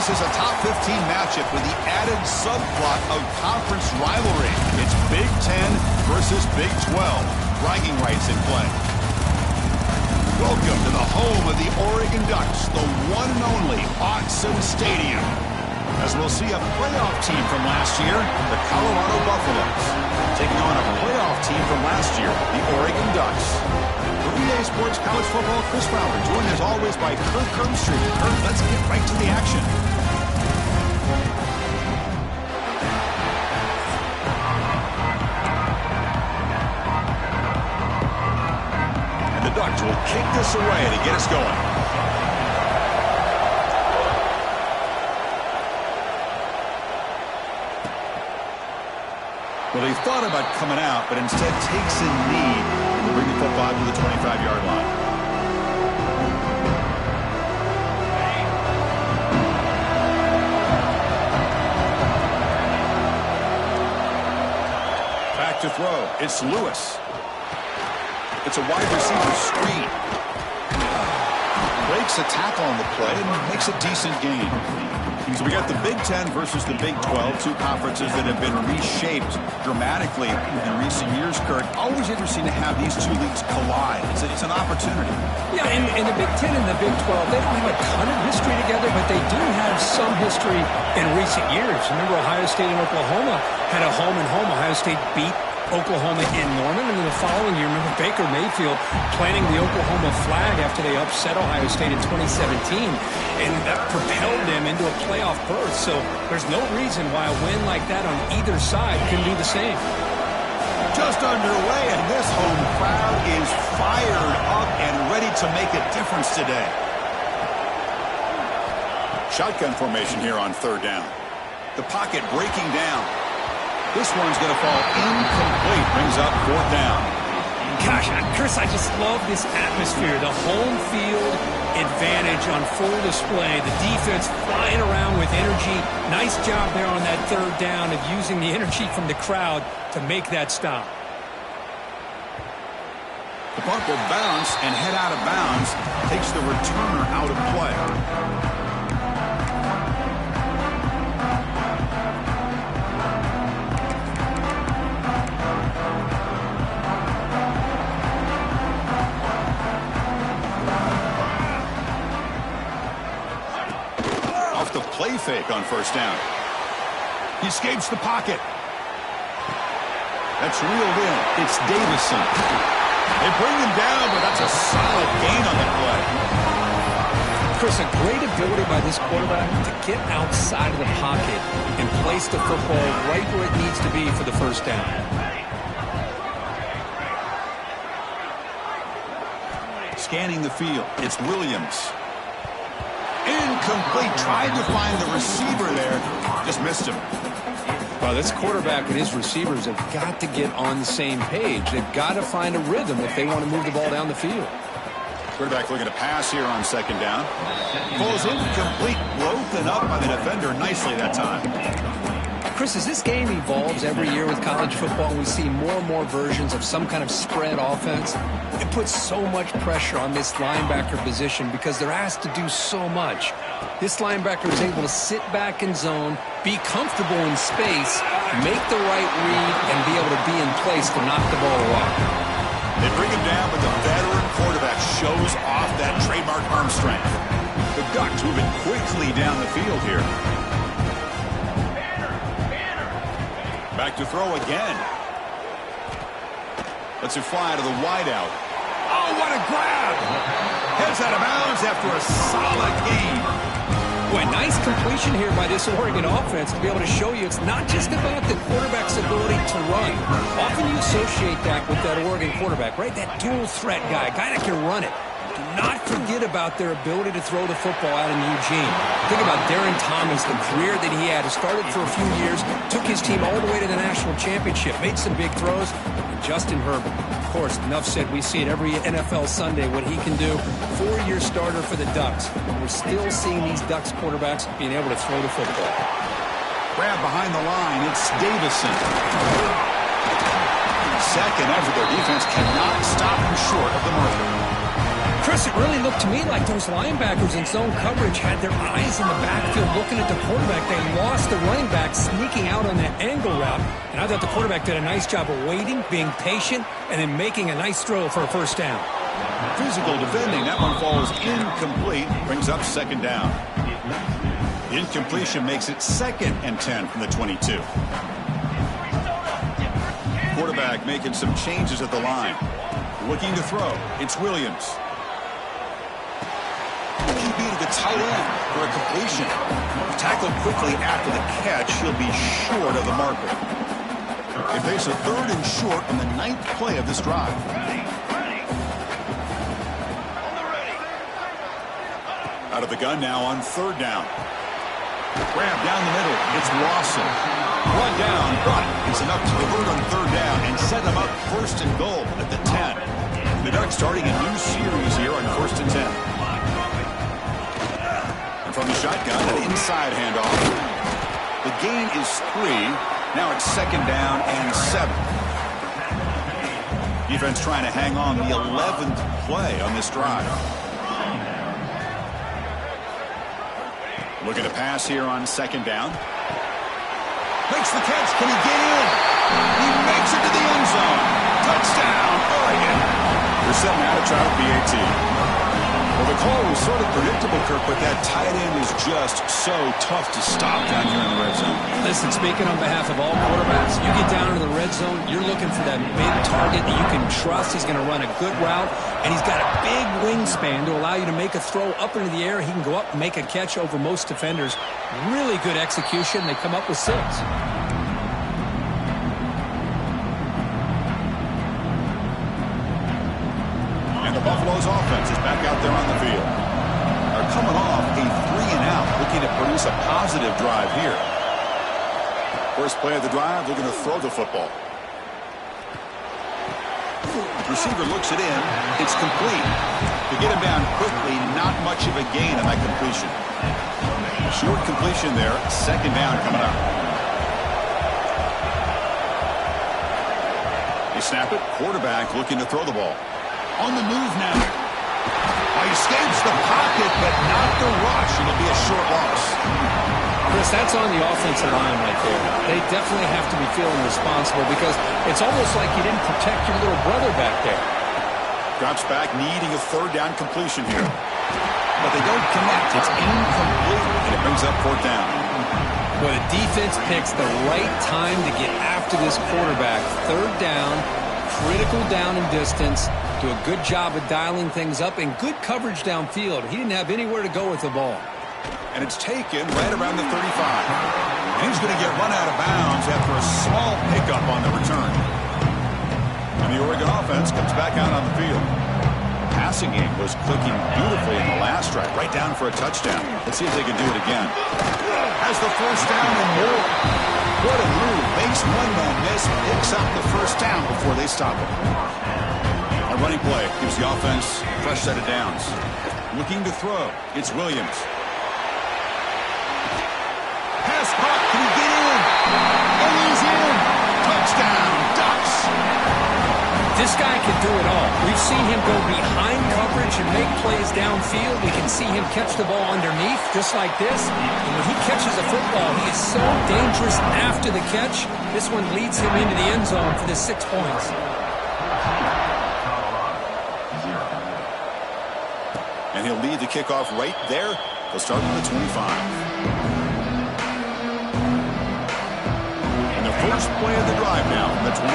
This is a top 15 matchup with the added subplot of conference rivalry. It's Big 10 versus Big 12. Bragging rights in play. Welcome to the home of the Oregon Ducks, the one and only Autzen Stadium. As we'll see a playoff team from last year, the Colorado Buffaloes, taking on a playoff team from last year, the Oregon Ducks. For EA Sports College Football, Chris Fowler, joined as always by Kirk Herbstreit. Kirk, let's get right to the action. And the Ducks will kick this away to get us going. Well, he thought about coming out, but instead takes a knee to bring the football to the 25-yard line. Back to throw. It's Lewis. It's a wide receiver screen. Breaks a tackle on the play and makes a decent gain. So we got the Big 10 versus the Big 12, two conferences that have been reshaped dramatically in recent years, Kirk. Always interesting to have these two leagues collide. It's an opportunity. Yeah, and the Big 10 and the Big 12, they don't have a ton of history together, but they do have some history in recent years. Remember, Ohio State and Oklahoma had a home-and-home. Ohio State beat Oklahoma in Norman, and then the following year, remember Baker Mayfield planting the Oklahoma flag after they upset Ohio State in 2017, and that propelled them into a playoff berth. So there's no reason why a win like that on either side can do the same. Just underway, and this home crowd is fired up and ready to make a difference today. Shotgun formation here on third down. The pocket breaking down. This one's going to fall incomplete. Brings up fourth down. Gosh, Chris, I just love this atmosphere. The home field advantage on full display. The defense flying around with energy. Nice job there on that third down of using the energy from the crowd to make that stop. The punt will bounce and head out of bounds. Takes the returner out of play. The play fake on first down. He escapes the pocket. That's reeled in. It's Davison. They bring him down, but that's a solid gain on the play. Chris, a great ability by this quarterback to get outside of the pocket and place the football right where it needs to be for the first down. Scanning the field. It's Williams. Incomplete. Tried to find the receiver there. Just missed him. Well, this quarterback and his receivers have got to get on the same page. They've got to find a rhythm if they want to move the ball down the field. Quarterback looking to pass here on second down. Falls incomplete. Broken up by the defender nicely that time. Chris, as this game evolves every year with college football, we see more and more versions of some kind of spread offense. It puts so much pressure on this linebacker position because they're asked to do so much. This linebacker is able to sit back in zone, be comfortable in space, make the right read, and be able to be in place to knock the ball off. They bring him down, but the veteran quarterback shows off that trademark arm strength. The Ducks moving quickly down the field here. Back to throw again. Lets it fly to the wideout. Oh, what a grab! Heads out of bounds after a solid gain. Boy, nice completion here by this Oregon offense to be able to show you it's not just about the quarterback's ability to run. Often you associate that with that Oregon quarterback, right? That dual threat guy, a guy that can run it. Do not forget about their ability to throw the football out in Eugene. Think about Darren Thomas, the career that he had. He started for a few years, took his team all the way to the national championship, made some big throws. And Justin Herbert, of course, enough said, we see it every NFL Sunday what he can do. 4-year starter for the Ducks. We're still seeing these Ducks quarterbacks being able to throw the football. Grab behind the line, it's Davison. Second effort, their defense cannot stop him short of the marker. Chris, it really looked to me like those linebackers in zone coverage had their eyes in the backfield looking at the quarterback. They lost the running back sneaking out on that angle route. And I thought the quarterback did a nice job of waiting, being patient, and then making a nice throw for a first down. Physical defending. That one falls incomplete. Brings up second down. Incompletion makes it 2nd and 10 from the 22. Quarterback making some changes at the line. Looking to throw. It's Williams. QB to the tight end for a completion. Tackled quickly after the catch. He'll be short of the marker. They face a 3rd and short on the 9th play of this drive. Out of the gun now on 3rd down. Grab down the middle. It's Lawson. Run down, got it. It's enough to convert on 3rd down and set them up 1st and goal at the 10. The Ducks starting a new series here on 1st and 10. And from the shotgun, an inside handoff. The gain is 3. Now it's 2nd down and 7. Defense trying to hang on the 11th play on this drive. Looking to pass here on 2nd down. Makes the catch. Can he get in? He makes it to the end zone. Touchdown, Oregon. They're setting out to try a PAT. Well, the call was sort of predictable, Kirk, but that tight end is just so tough to stop down here in the red zone. Listen, speaking on behalf of all quarterbacks, you get down into the red zone, you're looking for that big target that you can trust. He's going to run a good route, and he's got a big wingspan to allow you to make a throw up into the air. He can go up and make a catch over most defenders. Really good execution. They come up with 6. Buffalo's offense is back out there on the field. They're coming off a 3-and-out, looking to produce a positive drive here. First play of the drive, looking to throw the football. Receiver looks it in. It's complete. To get him down quickly, not much of a gain on that completion. Short completion there, 2nd down coming up. They snap it. Quarterback looking to throw the ball. On the move now. He escapes the pocket, but not the rush. It'll be a short loss. Chris, that's on the offensive line right there. They definitely have to be feeling responsible because it's almost like you didn't protect your little brother back there. Drops back, needing a 3rd down completion here. But they don't connect. It's incomplete, and it brings up 4th down. Well, the defense picks the right time to get after this quarterback. 3rd down, critical down and distance. Do a good job of dialing things up and good coverage downfield. He didn't have anywhere to go with the ball. And it's taken right around the 35. And he's going to get run out of bounds after a small pickup on the return. And the Oregon offense comes back out on the field. Passing game was clicking beautifully in the last drive, right down for a touchdown. Let's see if they can do it again. Has the 1st down and more. What a move. Makes one man miss, picks up the 1st down before they stop him. A running play gives the offense a fresh set of downs. Looking to throw. It's Williams. Pass caught. Can he get in? And he's in. Touchdown, Ducks. This guy can do it all. We've seen him go behind coverage and make plays downfield. We can see him catch the ball underneath just like this. And when he catches a football, he is so dangerous after the catch. This one leads him into the end zone for the 6 points. And he'll lead the kickoff right there. He'll start with the 25. And the first play of the drive now from the 25.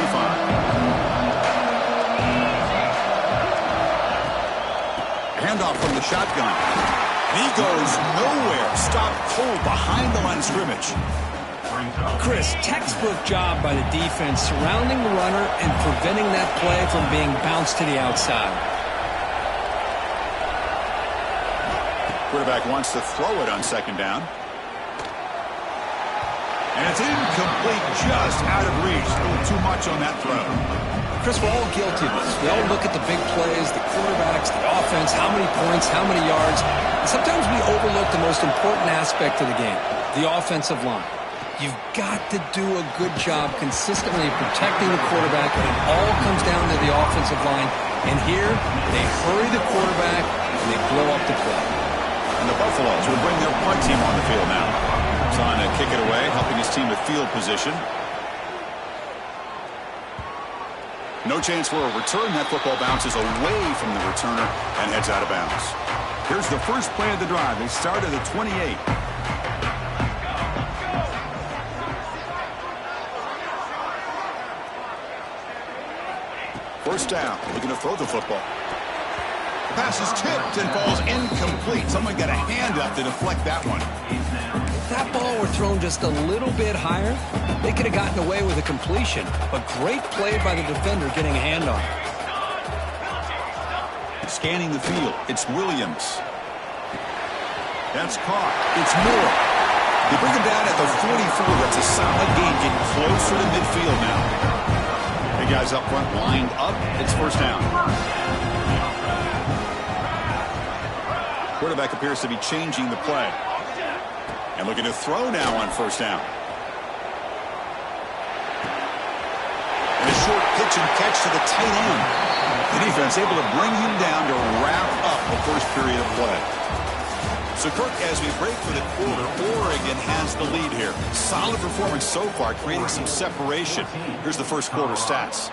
Handoff from the shotgun. And he goes nowhere. Stopped cold behind the line of scrimmage. Chris, textbook job by the defense surrounding the runner and preventing that play from being bounced to the outside. Quarterback wants to throw it on second down. And it's incomplete, just out of reach. A little too much on that throw. Chris, we're all guilty of this. We all look at the big plays, the quarterbacks, the offense, how many points, how many yards. And sometimes we overlook the most important aspect of the game, the offensive line. You've got to do a good job consistently protecting the quarterback, and it all comes down to the offensive line. And here, they hurry the quarterback, and they blow up the play. And the Buffaloes will bring their punt team on the field now. Trying to kick it away, helping his team with field position. No chance for a return. That football bounces away from the returner and heads out of bounds. Here's the first play of the drive. They start at the 28. First down, looking to throw the football. The pass is tipped and falls incomplete. Someone got a hand up to deflect that one. If that ball were thrown just a little bit higher, they could have gotten away with a completion. But great play by the defender getting a hand on it. Scanning the field, it's Williams. That's caught. It's Moore. They bring him down at the 44. That's a solid gain, getting closer to midfield now. Big guys up front lined up. It's first down. Quarterback appears to be changing the play. And looking to throw now on first down. And a short pitch and catch to the tight end. The defense able to bring him down to wrap up the first period of play. So, Kirk, as we break for the quarter, Oregon has the lead here. Solid performance so far, creating some separation. Here's the first quarter stats.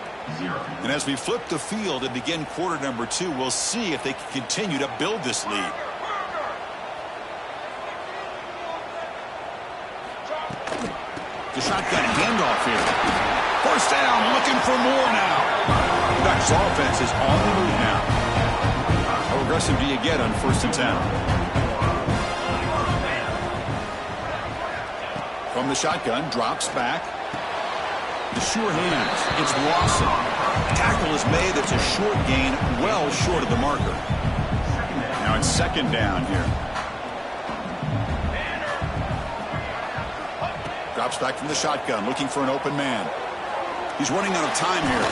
And as we flip the field and begin quarter number 2, we'll see if they can continue to build this lead. The shotgun handoff here. First down, looking for more now. The Ducks offense is on the move now. How aggressive do you get on 1st and 10? From the shotgun, drops back. The sure hands. It's Lawson. Tackle is made. It's a short gain, well short of the marker. Now it's second down here. Drops back from the shotgun, looking for an open man. He's running out of time here.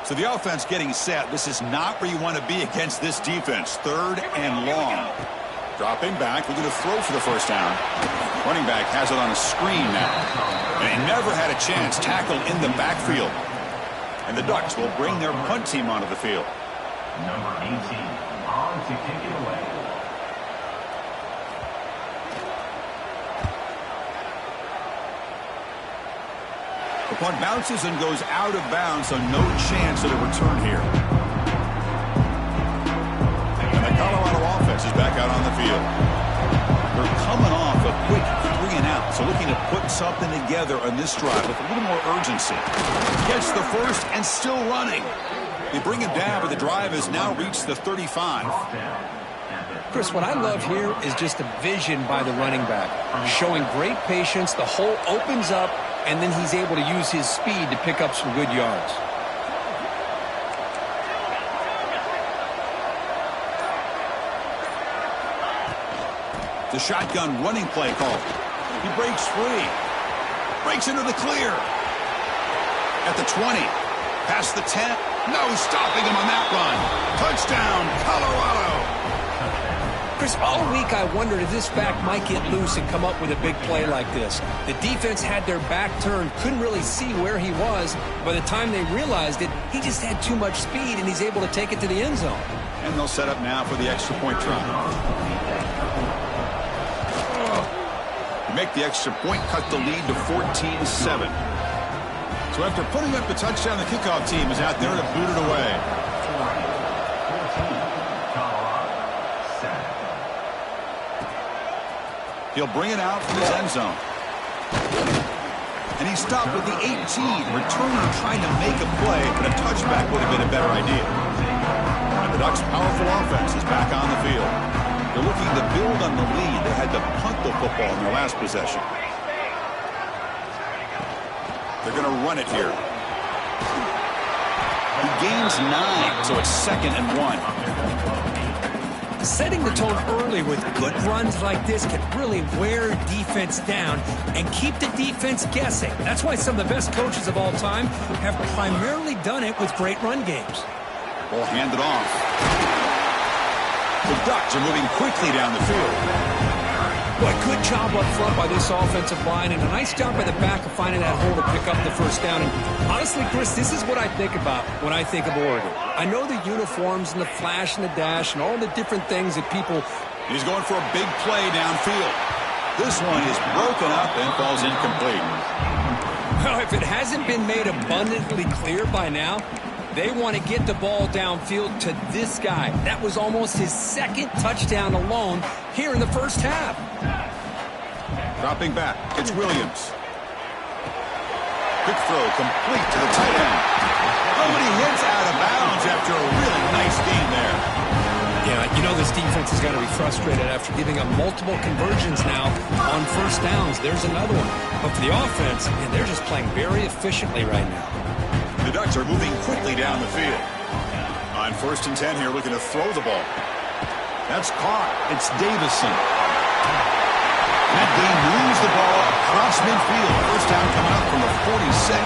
So the offense getting set. This is not where you want to be against this defense. 3rd and long. Dropping back, looking to throw for the first down. Running back has it on a screen now. And he never had a chance. Tackled in the backfield. And the Ducks will bring their punt team onto the field. Number 18 on to kick it away. The punt bounces and goes out of bounds, so no chance at a return here. And the Colorado offense is back out on the field. They're coming off a quick 3 and out, so looking to put something together on this drive with a little more urgency. Gets the first and still running. They bring him down, but the drive has now reached the 35. Chris, what I love here is just the vision by the running back. Showing great patience, the hole opens up, and then he's able to use his speed to pick up some good yards. The shotgun running play call. He breaks free. Breaks into the clear. At the 20. Past the 10. No stopping him on that run. Touchdown, Colorado. Chris, all week I wondered if this back might get loose and come up with a big play like this. The defense had their back turned, couldn't really see where he was. By the time they realized it, he just had too much speed, and he's able to take it to the end zone. And they'll set up now for the extra point try. To make the extra point, cut the lead to 14-7. So after putting up the touchdown, the kickoff team is out there to boot it away. He'll bring it out from his end zone. And he stopped with the 18. Returner trying to make a play, but a touchback would have been a better idea. And the Ducks' powerful offense is back on the field. They're looking to build on the lead. They had to punt the football in their last possession. They're going to run it here. gains 9, so it's 2nd and 1. Setting the tone early with good runs like this can really wear defense down and keep the defense guessing. That's why some of the best coaches of all time have primarily done it with great run games. Ball handed off. The Ducks are moving quickly down the field. Boy, good job up front by this offensive line, and a nice job by the back of finding that hole to pick up the first down. And honestly, Chris, this is what I think about when I think of Oregon. I know the uniforms and the flash and the dash and all the different things that people... He's going for a big play downfield. This one is broken up and falls incomplete. Well, if it hasn't been made abundantly clear by now, they want to get the ball downfield to this guy. That was almost his 2nd touchdown alone here in the first half. Dropping back, it's Williams. Quick throw complete to the tight end. Oh, and he hits out of bounds after a really nice gain there. Yeah, you know this defense is going to be frustrated after giving up multiple conversions now on first downs. There's another one. But for the offense, man, they're just playing very efficiently right now. The Ducks are moving quickly down the field. On 1st and 10 here, looking to throw the ball. That's caught. It's Davison. That game moves the ball across midfield. First down coming up from the 46.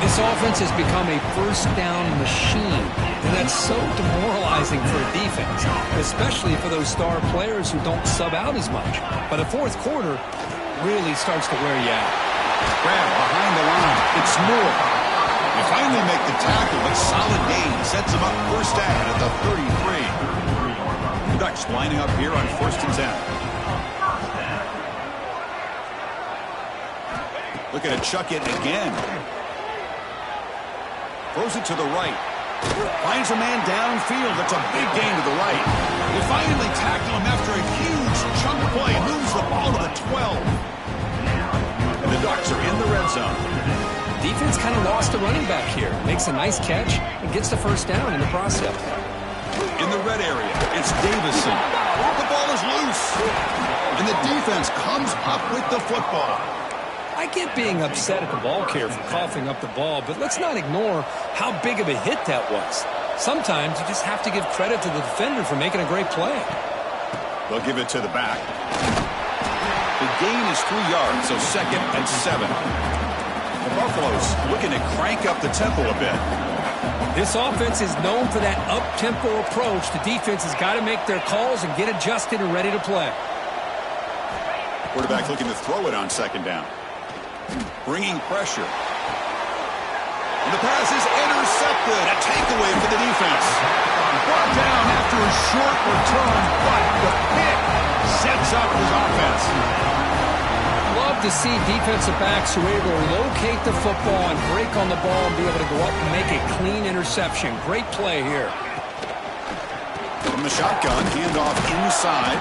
This offense has become a first down machine, and that's so demoralizing for a defense, especially for those star players who don't sub out as much. By the 4th quarter, really starts to wear you out. Grab behind the line. It's Moore. They finally make the tackle, but solid gain sets him up first down at the 33. The Ducks lining up here on 1st and 10. Looking to chuck it again. Throws it to the right. Finds a man downfield. That's a big gain to the right. They finally tackle him after a huge chunk play. Moves the ball to the 12. And the Ducks are in the red zone. Defense kind of lost the running back here. Makes a nice catch and gets the first down in the process. In the red area, it's Davison. The ball is loose. And the defense comes up with the football. I get being upset at the ball carrier for coughing up the ball, but let's not ignore how big of a hit that was. Sometimes you just have to give credit to the defender for making a great play. They'll give it to the back. The gain is 3 yards, so 2nd and 7. The Buffaloes looking to crank up the tempo a bit. This offense is known for that up-tempo approach. The defense has got to make their calls and get adjusted and ready to play. Quarterback looking to throw it on 2nd down. Bringing pressure. And the pass is intercepted. A takeaway for the defense. Brought down after a short return, but the pick sets up his offense. Love to see defensive backs who are able to locate the football and break on the ball and be able to go up and make a clean interception. Great play here. From the shotgun, handoff inside.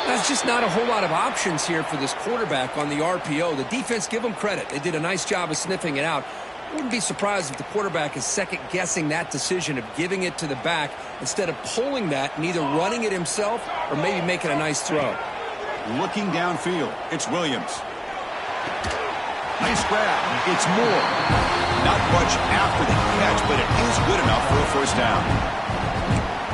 There's just not a whole lot of options here for this quarterback on the RPO. The defense, give them credit. They did a nice job of sniffing it out. I wouldn't be surprised if the quarterback is second-guessing that decision of giving it to the back instead of pulling that and either running it himself or maybe making a nice throw. Looking downfield, it's Williams. Nice grab. It's Moore. Not much after the catch, but it is good enough for a first down.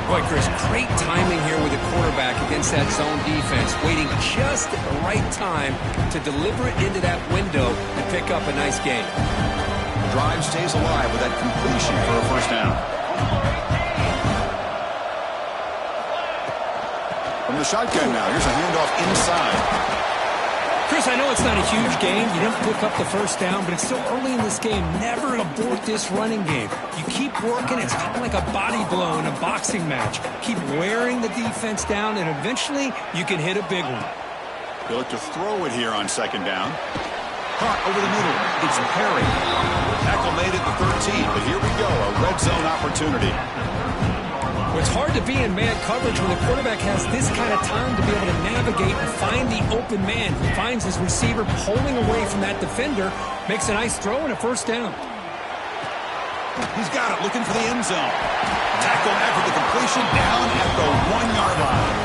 Boy, Chris, great timing here with the quarterback against that zone defense, waiting just at the right time to deliver it into that window and pick up a nice gain. Drive stays alive with that completion for a first down. From the shotgun now, here's a handoff inside. Chris, I know it's not a huge game. You don't pick up the first down, but it's still early in this game. Never abort this running game. You keep working. It's kind of like a body blow in a boxing match. Keep wearing the defense down, and eventually you can hit a big one. They look to throw it here on 2nd down. Caught over the middle. It's Perry. Tackle made at the 13, but here we go, a red zone opportunity. Well, it's hard to be in man coverage when the quarterback has this kind of time to be able to navigate and find the open man. He finds his receiver pulling away from that defender, makes a nice throw and a first down. He's got it, looking for the end zone. Tackle after the completion, down at the 1-yard line.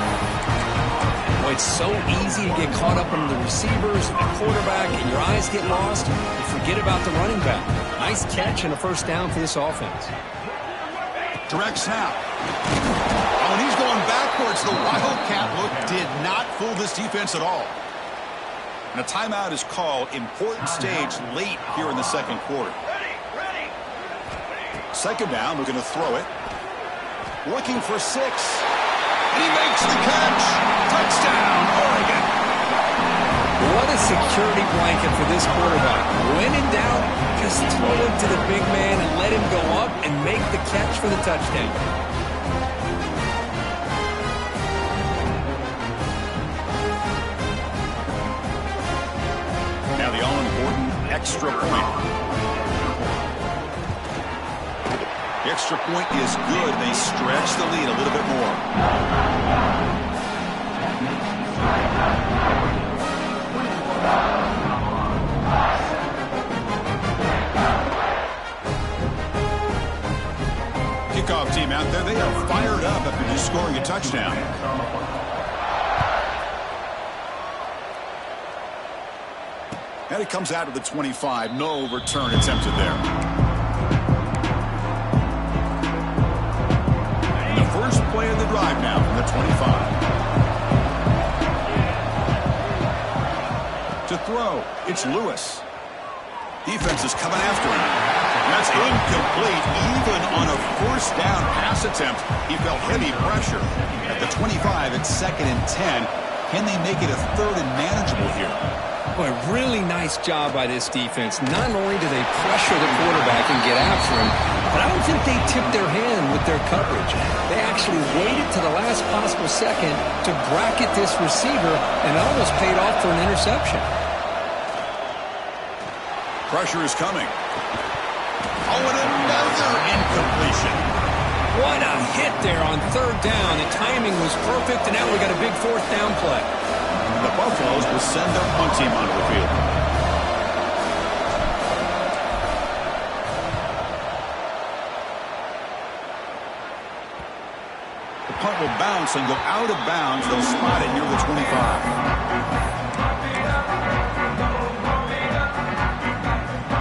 Well, it's so easy to get caught up on the receivers and the quarterback, and your eyes get lost. You forget about the running back. Nice catch and a first down for this offense. Direct snap. Oh, and he's going backwards. The Wildcat look did not fool this defense at all. And a timeout is called. Important stage late here in the second quarter. Second down, we're going to throw it. Looking for 6. And he makes the catch. Touchdown, Oregon. What a security blanket for this quarterback. When in doubt, just throw it to the big man and let him go up and make the catch for the touchdown. Now the all-important extra point. The extra point is good. They stretch the lead a little bit more. Kickoff team out there, they are fired up after just scoring a touchdown. And it comes out of the 25. No return attempted there. First play of the drive now from the 25. To throw, it's Lewis. Defense is coming after him. That's incomplete. Even on a first down pass attempt, he felt heavy pressure. At the 25, it's 2nd and 10. Can they make it a 3rd and manageable here? Boy, really nice job by this defense. Not only do they pressure the quarterback and get after him, but I don't think they tipped their hand with their coverage. They actually waited to the last possible second to bracket this receiver, and it almost paid off for an interception. Pressure is coming. Oh, and another incompletion. What a hit there on 3rd down. The timing was perfect, and now we got a big 4th down play. The Buffaloes will send their punt team onto the field. The punt will bounce and go out of bounds. They'll spot it near the 25.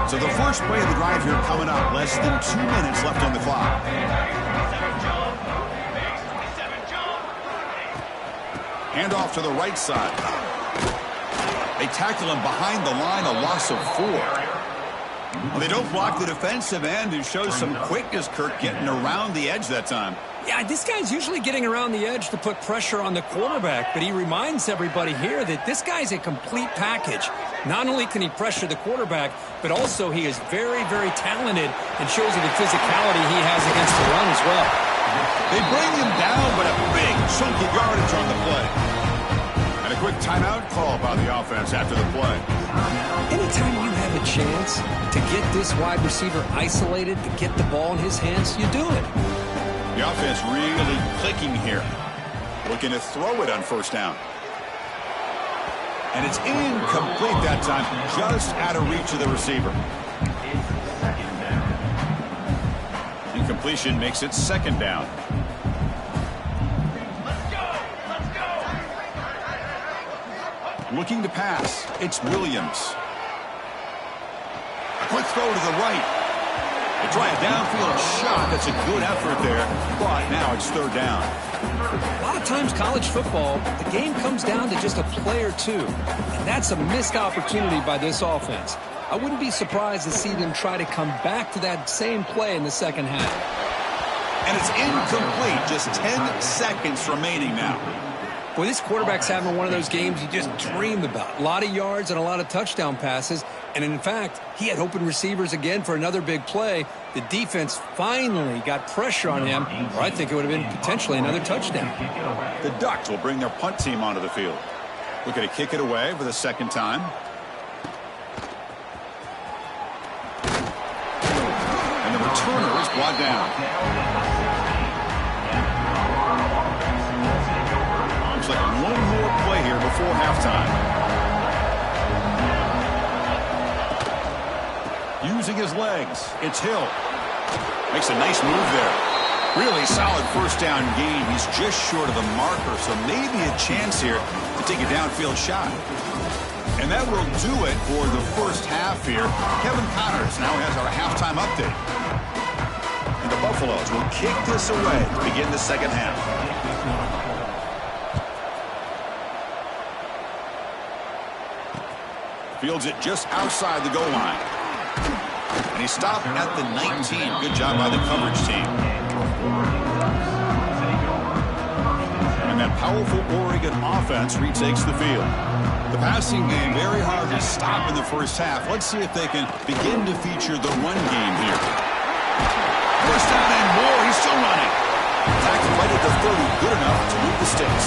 So the first play of the drive here coming up. Less than 2 minutes left on the clock. Handoff to the right side. They tackle him behind the line, a loss of 4. Well, they don't block the defensive end, who shows some quickness, Kirk, getting around the edge that time. Yeah, this guy's usually getting around the edge to put pressure on the quarterback, but he reminds everybody here that this guy's a complete package. Not only can he pressure the quarterback, but also he is very, very talented and shows you the physicality he has against the run as well. They bring him down, but a big chunk of yardage on the play. And a quick timeout call by the offense after the play. Anytime you have a chance to get this wide receiver isolated, to get the ball in his hands, you do it. The offense really clicking here. Looking to throw it on 1st down. And it's incomplete that time, just out of reach of the receiver. Incompletion makes it 2nd down. Looking to pass, it's Williams. A quick throw to the right. They try a downfield shot. That's a good effort there, but now it's 3rd down. A lot of times college football, the game comes down to just a play or two, and that's a missed opportunity by this offense. I wouldn't be surprised to see them try to come back to that same play in the second half. And it's incomplete. Just 10 seconds remaining now. Boy, this quarterback's having one of those games you just dreamed about. A lot of yards and a lot of touchdown passes. And in fact, he had open receivers again for another big play. The defense finally got pressure on him, or I think it would have been potentially another touchdown. The Ducks will bring their punt team onto the field. Looking to kick it away for the 2nd time. And the returner is brought down. Looks like one more play here before halftime. Using his legs, it's Hill. Makes a nice move there. Really solid 1st down gain. He's just short of the marker, so maybe a chance here to take a downfield shot. And that will do it for the first half here. Kevin Connors now has our halftime update. And the Buffaloes will kick this away to begin the second half. Fields it just outside the goal line. And he stopped at the 19. Good job by the coverage team. And that powerful Oregon offense retakes the field. The passing game very hard to stop in the first half. Let's see if they can begin to feature the run game here. First down and more. He's still running. Attack right at the 30. Good enough to move the sticks.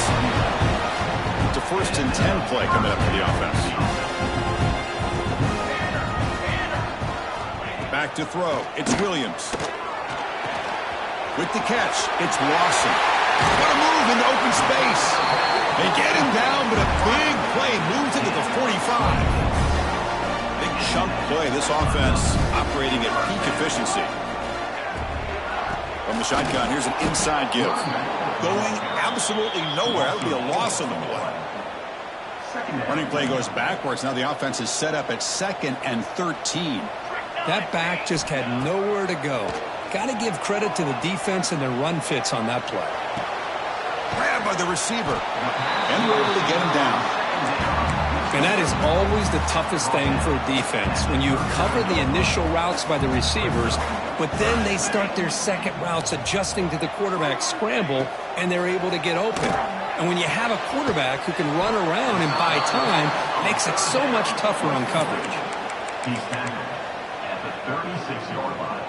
It's a 1st and 10 play coming up for the offense. Back to throw. It's Williams. With the catch, it's Lawson. What a move into open space. They get him down, but a big play moves into the 45. Big chunk play. This offense operating at peak efficiency. From the shotgun, here's an inside give. Going absolutely nowhere. That would be a loss on the play. Running play goes backwards. Now the offense is set up at 2nd and 13. That back just had nowhere to go. Got to give credit to the defense and their run fits on that play. Grabbed by the receiver. And we're able to get him down. And that is always the toughest thing for a defense. When you cover the initial routes by the receivers, but then they start their second routes adjusting to the quarterback scramble, and they're able to get open. And when you have a quarterback who can run around and buy time, it makes it so much tougher on coverage. He's tackled at the 36-yard line.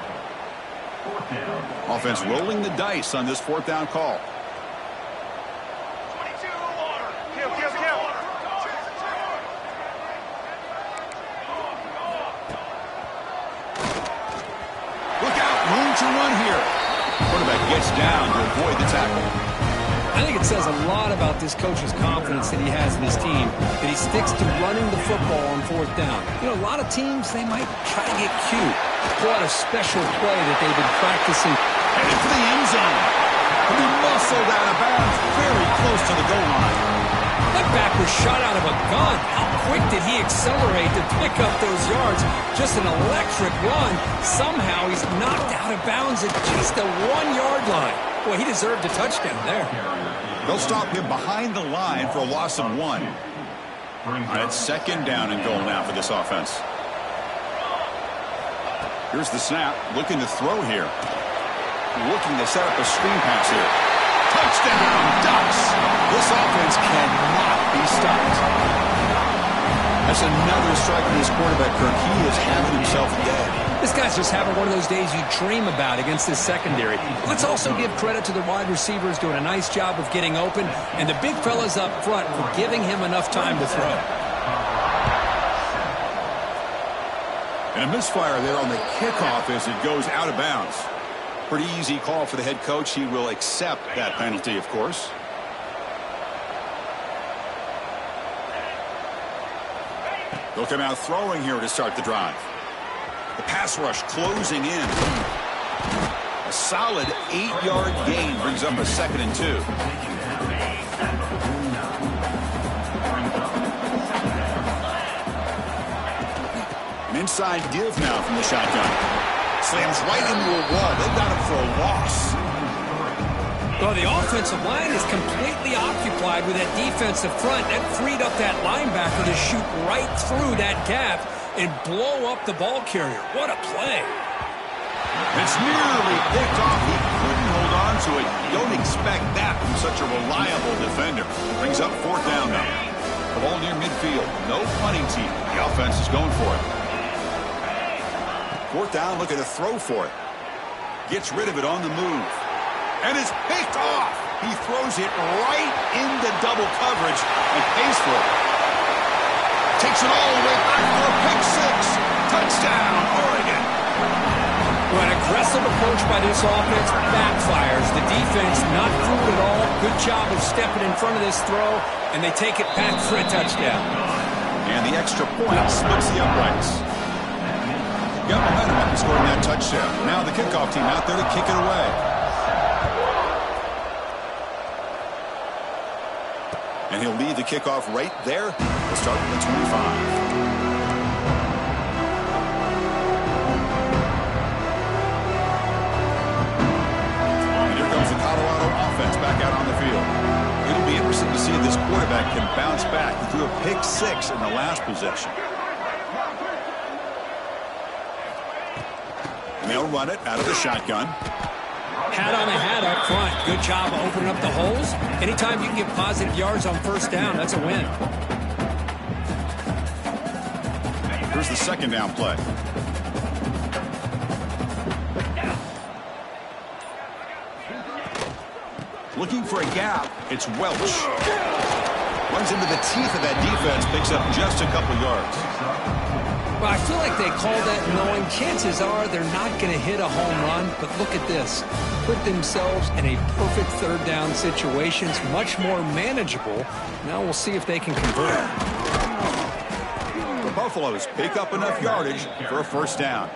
4th down. Offense rolling the dice on this 4th down call. To run here. Quarterback gets down to avoid the tackle. I think it says a lot about this coach's confidence that he has in his team, that he sticks to running the football on 4th down. You know, a lot of teams, they might try to get cute, pull out a special play that they've been practicing. Headed for the end zone. He'll be muscled out of bounds very close to the goal line. That back was shot out of a gun. How quick did he accelerate to pick up those yards? Just an electric run. Somehow he's knocked out of bounds at just the 1-yard line. Boy, he deserved a touchdown there. They'll stop him behind the line for a loss of 1. All right, it's 2nd down and goal now for this offense. Here's the snap. Looking to throw here. Looking to set up a screen pass here. Touchdown, Ducks! This offense cannot be stopped. That's another strike from his quarterback, Kirk. He is having himself a day. This guy's just having one of those days you dream about against this secondary. Let's also give credit to the wide receivers doing a nice job of getting open, and the big fellas up front for giving him enough time to throw. And a misfire there on the kickoff as it goes out of bounds. Pretty easy call for the head coach. He will accept that penalty, of course. They'll come out throwing here to start the drive. The pass rush closing in. A solid 8-yard gain brings up a 2nd and 2. An inside give now from the shotgun. Slams right into a wall. They've got him for a loss. Well, the offensive line is completely occupied with that defensive front. That freed up that linebacker to shoot right through that gap and blow up the ball carrier. What a play. It's nearly picked off. He couldn't hold on to it. You don't expect that from such a reliable defender. Brings up 4th down now. The ball near midfield. No punting team. The offense is going for it. 4th down, looking to throw for it. Gets rid of it on the move. And it's picked off. He throws it right into double coverage and pays for it. Takes it all the way back for a pick 6. Touchdown, Oregon. Well, an aggressive approach by this offense backfires. The defense not fooled at all. Good job of stepping in front of this throw, and they take it back for a touchdown. And the extra point splits the uprights. Got momentum after scoring that touchdown. Now the kickoff team out there to kick it away. And he'll lead the kickoff right there They'll start from the 25. Back out on the field. It'll be interesting to see if this quarterback can bounce back. He threw a pick 6 in the last possession. And they'll run it out of the shotgun. Hat on the hat up front. Good job of opening up the holes. Anytime you can get positive yards on first down, that's a win. Here's the second down play. Looking for a gap, it's Welch. Runs into the teeth of that defense, picks up just a couple yards. Well, I feel like they call that knowing chances are they're not going to hit a home run, but look at this. Put themselves in a perfect third down situation. It's much more manageable. Now we'll see if they can convert. The Buffaloes pick up enough yardage for a first down.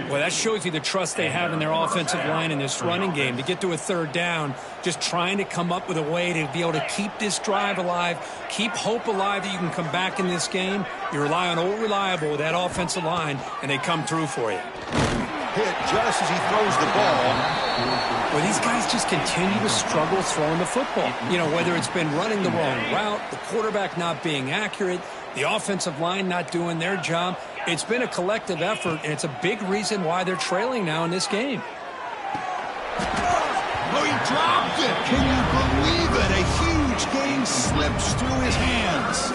Well, that shows you the trust they have in their offensive line in this running game. To get to a third down, just trying to come up with a way to be able to keep this drive alive, keep hope alive that you can come back in this game. You rely on Old Reliable with that offensive line, and they come through for you. Hit just as he throws the ball. Well, these guys just continue to struggle throwing the football. You know, whether it's been running the wrong route, the quarterback not being accurate, the offensive line not doing their job. It's been a collective effort, and it's a big reason why they're trailing now in this game. Oh, he dropped it. Can you believe it? A huge gain slips through his hands.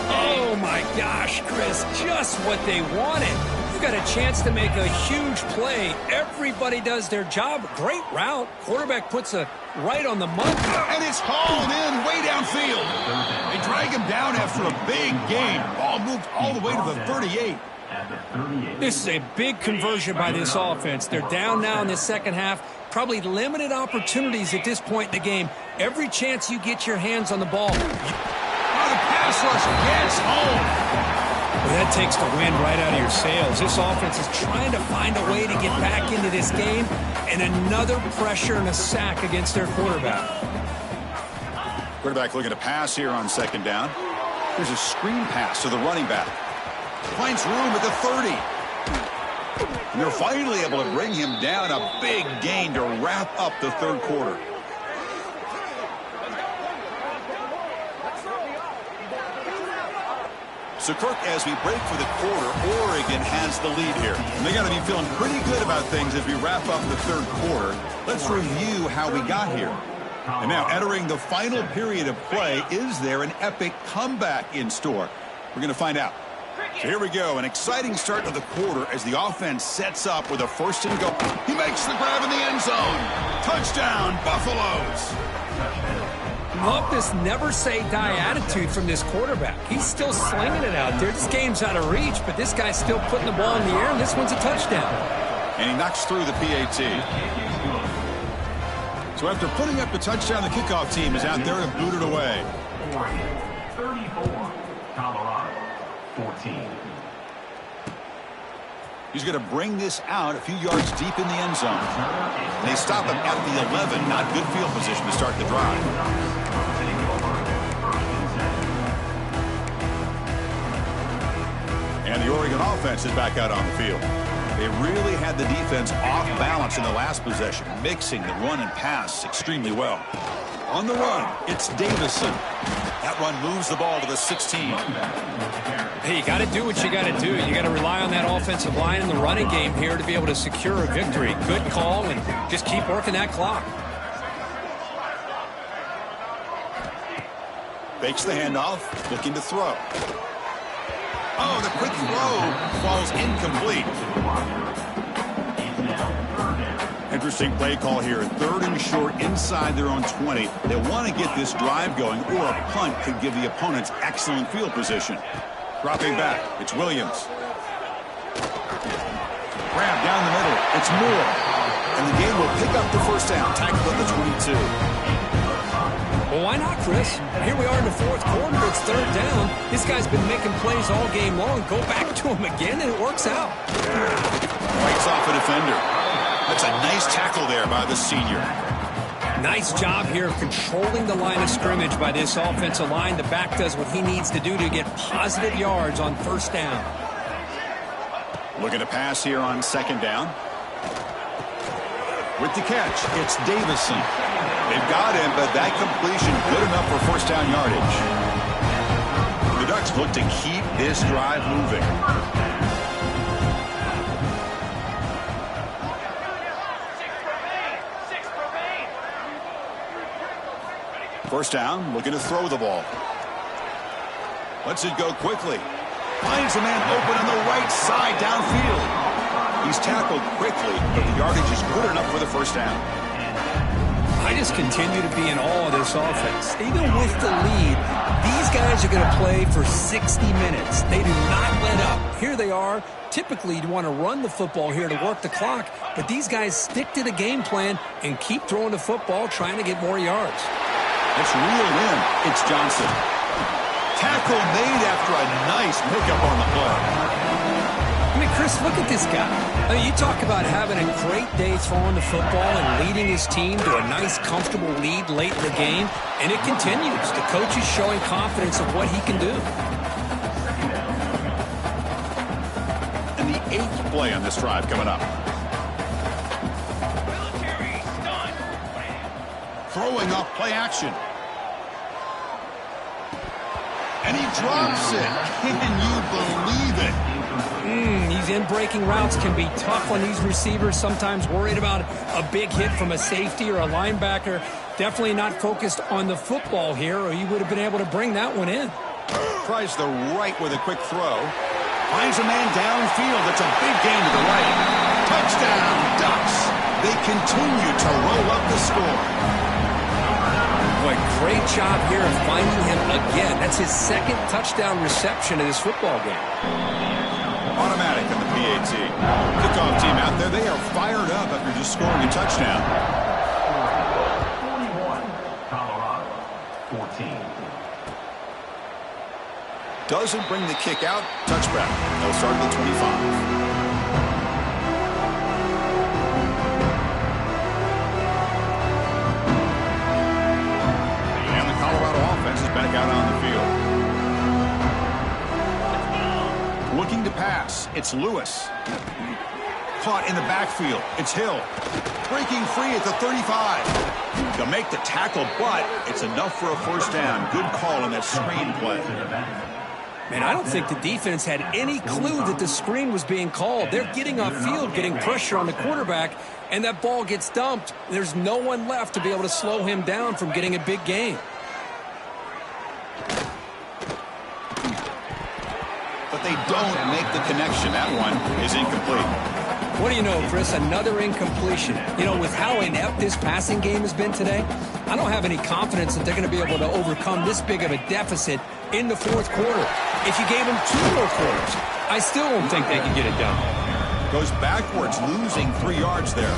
Oh, my gosh, Chris, just what they wanted. You got a chance to make a huge play. Everybody does their job. Great route. Quarterback puts a right on the money. And it's hauled in way downfield. They drag him down after a big gain. Ball moved all the way to the 38. This is a big conversion by this offense. They're down now in the second half. Probably limited opportunities at this point in the game. Every chance you get your hands on the ball. Oh, the pass rush gets home. Well, that takes the wind right out of your sails. This offense is trying to find a way to get back into this game, and another pressure and a sack against their quarterback. Quarterback looking to pass here on second down. There's a screen pass to the running back. Finds room at the 30. And they're finally able to bring him down. A big gain to wrap up the third quarter. So, Kirk, as we break for the quarter, Oregon has the lead here. And they got to be feeling pretty good about things as we wrap up the third quarter. Let's review how we got here. And now, entering the final period of play, is there an epic comeback in store? We're going to find out. So here we go, an exciting start to the quarter as the offense sets up with a first and goal. He makes the grab in the end zone. Touchdown, Buffaloes. Love this never-say-die attitude from this quarterback. He's still slinging it out there. This game's out of reach, but this guy's still putting the ball in the air, and this one's a touchdown. And he knocks through the PAT. So after putting up the touchdown, the kickoff team is out there to boot it away. 34, Colorado, 14. He's going to bring this out a few yards deep in the end zone. And they stop him at the 11. Not good field position to start the drive. And the Oregon offense is back out on the field. They really had the defense off balance in the last possession, mixing the run and pass extremely well. On the run, it's Davison. That run moves the ball to the 16. Hey, you got to do what you got to do. You got to rely on that offensive line in the running game here to be able to secure a victory. Good call, and just keep working that clock. Fakes the handoff, looking to throw. Oh, the quick throw falls incomplete. Interesting play call here. Third and short inside their own 20. They want to get this drive going, or a punt could give the opponents excellent field position. Dropping back, it's Williams. Grab down the middle, it's Moore. And the game will pick up the first down, tackled at the 22. Well, why not, Chris? Here we are in the fourth quarter. It's third down. This guy's been making plays all game long. Go back to him again, and it works out. Fights off a defender. That's a nice tackle there by the senior. Nice job here of controlling the line of scrimmage by this offensive line. The back does what he needs to do to get positive yards on first down. Looking to pass here on second down. With the catch, it's Davison. They've got him, but that completion good enough for first down yardage. The Ducks look to keep this drive moving. First down, looking to throw the ball. Lets it go quickly. Finds a man open on the right side downfield. He's tackled quickly, but the yardage is good enough for the first down. I just continue to be in awe of this offense. Even with the lead, these guys are going to play for 60 minutes. They do not let up. Here they are. Typically, you want to run the football here to work the clock, but these guys stick to the game plan and keep throwing the football, trying to get more yards. It's reeled in. It's Johnson. Tackle made after a nice pickup on the play. I mean, Chris, look at this guy. I mean, you talk about having a great day throwing the football and leading his team to a nice, comfortable lead late in the game, and it continues. The coach is showing confidence of what he can do. And the 8th play on this drive coming up. Throwing off play action. And he drops it. Can you believe it? These in-breaking routes can be tough on these receivers, sometimes worried about a big hit from a safety or a linebacker. Definitely not focused on the football here, or you would have been able to bring that one in. Tries the right with a quick throw. Finds a man downfield. That's a big gain to the right. Touchdown, Ducks. They continue to roll up the score. Boy, great job here of finding him again. That's his second touchdown reception of this football game. Automatic on the PAT. Kickoff team out there, they are fired up after just scoring a touchdown. 41, Colorado, 14. Doesn't bring the kick out. Touchback. They'll start at the 25. And the Colorado offense is back out on the field. Looking to pass. It's Lewis. Caught in the backfield. It's Hill. Breaking free at the 35. They'll make the tackle, but it's enough for a first down. Good call on that screen play. Man, I don't think the defense had any clue that the screen was being called. They're getting off field, getting pressure on the quarterback, and that ball gets dumped. There's no one left to be able to slow him down from getting a big gain. But they don't make the connection. That one is incomplete. What do you know, Chris? Another incompletion. You know, with how inept this passing game has been today, I don't have any confidence that they're going to be able to overcome this big of a deficit in the fourth quarter. If you gave them 2 more quarters, I still don't think they can get it done. Goes backwards, losing 3 yards there.